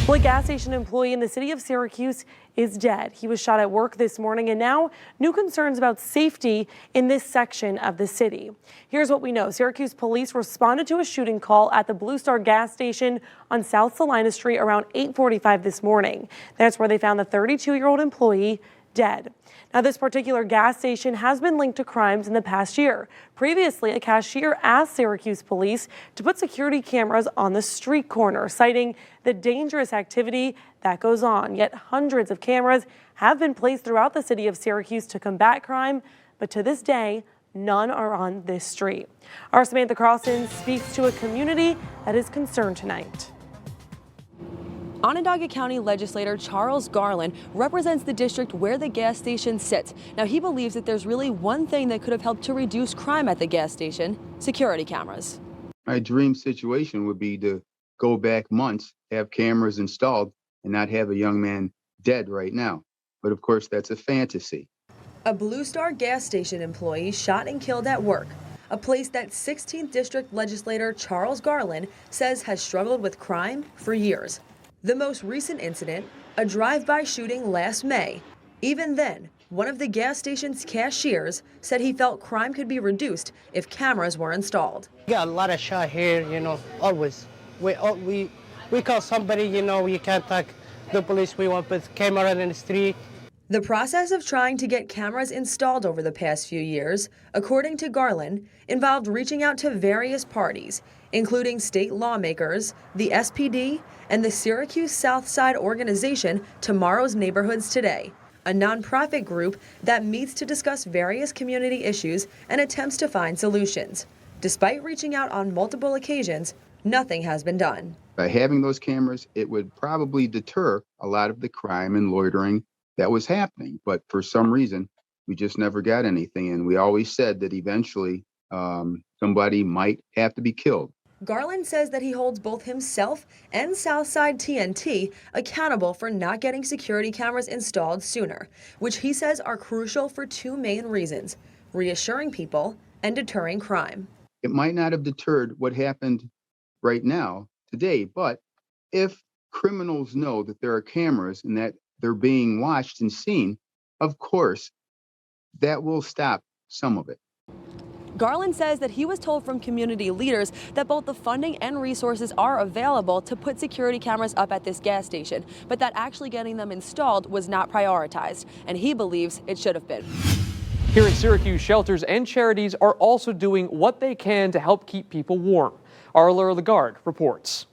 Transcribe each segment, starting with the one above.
Well, a gas station employee in the city of Syracuse is dead. He was shot at work this morning, and now new concerns about safety in this section of the city. Here's what we know. Syracuse police responded to a shooting call at the Blue Star gas station on South Salina Street around 8:45 this morning. That's where they found the 32-year-old employee dead. Now, this particular gas station has been linked to crimes in the past year. Previously, a cashier asked Syracuse police to put security cameras on the street corner, citing the dangerous activity that goes on. Yet hundreds of cameras have been placed throughout the city of Syracuse to combat crime, but to this day, none are on this street. Our Samantha Carlson speaks to a community that is concerned tonight. Onondaga County Legislator Charles Garland represents the district where the gas station sits. Now, he believes that there's really one thing that could have helped to reduce crime at the gas station: security cameras. My dream situation would be to go back months, have cameras installed, and not have a young man dead right now. But of course, that's a fantasy. A Blue Star gas station employee shot and killed at work, a place that 16th District Legislator Charles Garland says has struggled with crime for years. The most recent incident, a drive-by shooting last May. Even then, one of the gas station's cashiers said he felt crime could be reduced if cameras were installed. We got a lot of shot here, always. We call somebody, you can't talk the police, we want with camera in the street. The process of trying to get cameras installed over the past few years, according to Garland, involved reaching out to various parties, including state lawmakers, the SPD, and the Syracuse South Side organization Tomorrow's Neighborhoods Today, a nonprofit group that meets to discuss various community issues and attempts to find solutions. Despite reaching out on multiple occasions, nothing has been done. By having those cameras, it would probably deter a lot of the crime and loitering that was happening. But for some reason, we just never got anything. And we always said that eventually somebody might have to be killed. Garland says that he holds both himself and Southside TNT accountable for not getting security cameras installed sooner, which he says are crucial for two main reasons: reassuring people and deterring crime. It might not have deterred what happened right now, today, but if criminals know that there are cameras and that they're being watched and seen, of course, that will stop some of it. Garland says that he was told from community leaders that both the funding and resources are available to put security cameras up at this gas station, but that actually getting them installed was not prioritized, and he believes it should have been. Here in Syracuse, shelters and charities are also doing what they can to help keep people warm. Our Laura Lagarde reports.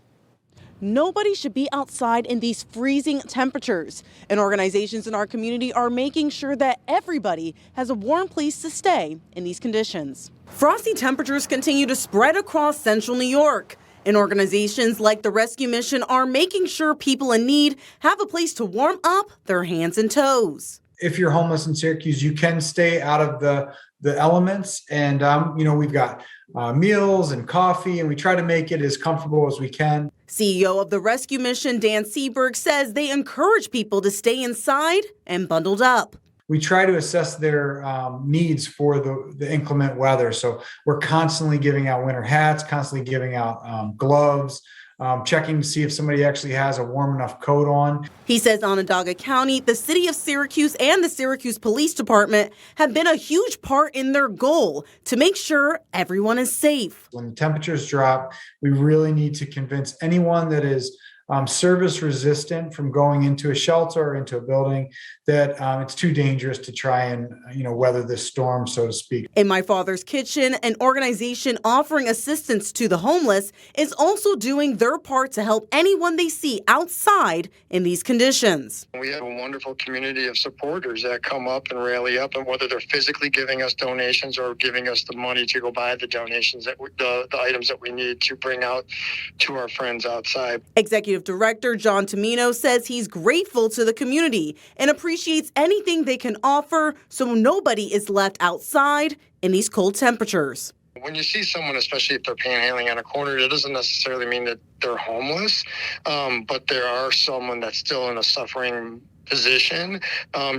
Nobody should be outside in these freezing temperatures, and organizations in our community are making sure that everybody has a warm place to stay in these conditions. Frosty temperatures continue to spread across central New York, and organizations like the Rescue Mission are making sure people in need have a place to warm up their hands and toes. If you're homeless in Syracuse, you can stay out of the elements, and we've got meals and coffee, and we try to make it as comfortable as we can. CEO of the Rescue Mission, Dan Seberg, says they encourage people to stay inside and bundled up. We try to assess their needs for the inclement weather. So we're constantly giving out winter hats, constantly giving out gloves, checking to see if somebody actually has a warm enough coat on. He says Onondaga County, the city of Syracuse, and the Syracuse Police Department have been a huge part in their goal to make sure everyone is safe. When the temperatures drop, we really need to convince anyone that is service resistant from going into a shelter or into a building that it's too dangerous to try and weather this storm, so to speak. In My Father's Kitchen, an organization offering assistance to the homeless, is also doing their part to help anyone they see outside in these conditions. We have a wonderful community of supporters that come up and rally up, and whether they're physically giving us donations or giving us the money to go buy the donations, the items that we need to bring out to our friends outside. Executive Director John Tomino says he's grateful to the community and appreciates anything they can offer so nobody is left outside in these cold temperatures. When you see someone, especially if they're panhandling on a corner, that doesn't necessarily mean that they're homeless, but there are someone that's still in a suffering position,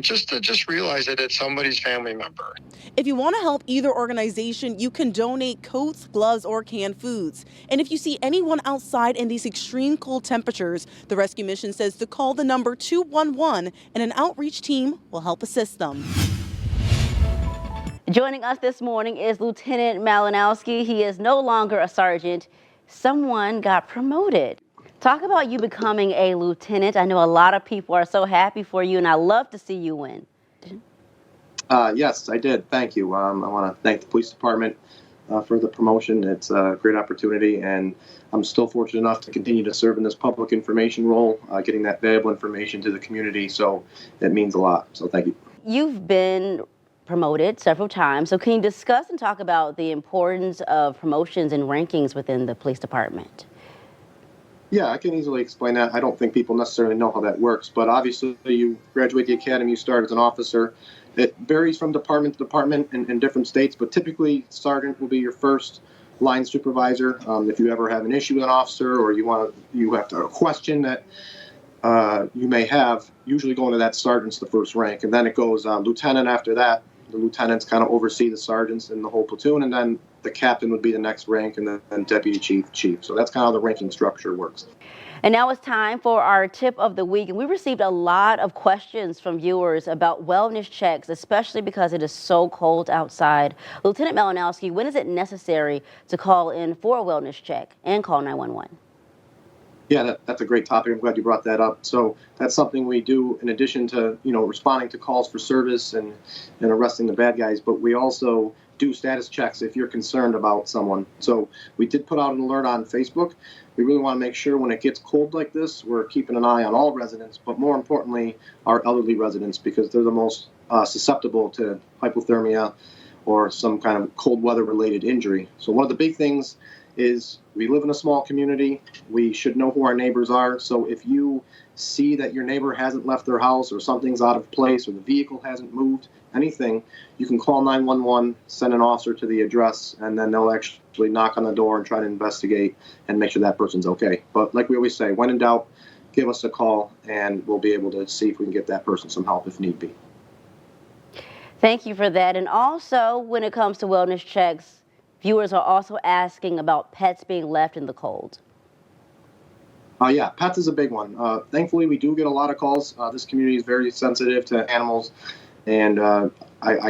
just to realize that it's somebody's family member. If you want to help either organization, you can donate coats, gloves, or canned foods. And if you see anyone outside in these extreme cold temperatures, the rescue mission says to call the number 211 and an outreach team will help assist them. Joining us this morning is Lieutenant Malinowski. He is no longer a sergeant. Someone got promoted. Talk about you becoming a lieutenant. I know a lot of people are so happy for you, and I love to see you win. Yes, I did. Thank you. I want to thank the police department for the promotion. It's a great opportunity, and I'm still fortunate enough to continue to serve in this public information role, getting that valuable information to the community. So it means a lot. So thank you. You've been promoted several times. So can you discuss and talk about the importance of promotions and rankings within the police department? Yeah, I can easily explain that. I don't think people necessarily know how that works, but obviously you graduate the academy, you start as an officer. It varies from department to department in different states, but typically sergeant will be your first line supervisor. If you ever have an issue with an officer or you have to question that you may have, usually going to that sergeant's the first rank, and then it goes lieutenant after that. The lieutenants kind of oversee the sergeants in the whole platoon, and then the captain would be the next rank, and then deputy chief. So that's kind of how the ranking structure works. And now it's time for our tip of the week. And we received a lot of questions from viewers about wellness checks, especially because it is so cold outside. Lieutenant Malinowski, when is it necessary to call in for a wellness check and call 911? Yeah, that's a great topic. I'm glad you brought that up. So that's something we do in addition to, responding to calls for service and arresting the bad guys. But we also do status checks if you're concerned about someone. So we did put out an alert on Facebook. We really want to make sure when it gets cold like this, we're keeping an eye on all residents, but more importantly, our elderly residents, because they're the most susceptible to hypothermia or some kind of cold weather related injury. So one of the big things is we live in a small community. We should know who our neighbors are. So if you see that your neighbor hasn't left their house or something's out of place or the vehicle hasn't moved, anything, you can call 911, send an officer to the address, and then they'll actually knock on the door and try to investigate and make sure that person's okay. But like we always say, when in doubt, give us a call and we'll be able to see if we can get that person some help if need be. Thank you for that. And also, when it comes to wellness checks, viewers are also asking about pets being left in the cold. Yeah, pets is a big one. Thankfully, we do get a lot of calls. This community is very sensitive to animals, and I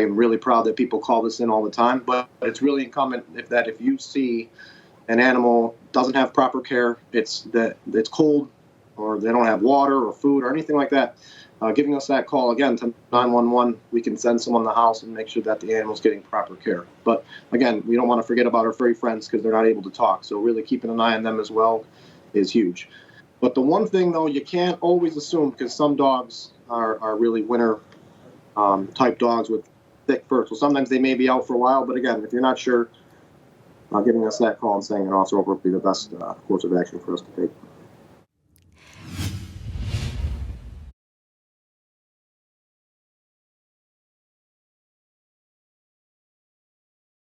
am really proud that people call this in all the time. But it's really incumbent if you see an animal doesn't have proper care, it's cold, or they don't have water or food or anything like that, giving us that call again to 911, we can send someone to the house and make sure that the animal's getting proper care. But again, we don't want to forget about our furry friends because they're not able to talk. So really keeping an eye on them as well is huge. But the one thing, though, you can't always assume, because some dogs are really winter type dogs with thick fur. So sometimes they may be out for a while. But again, if you're not sure, giving us that call and saying an officer over would be the best course of action for us to take.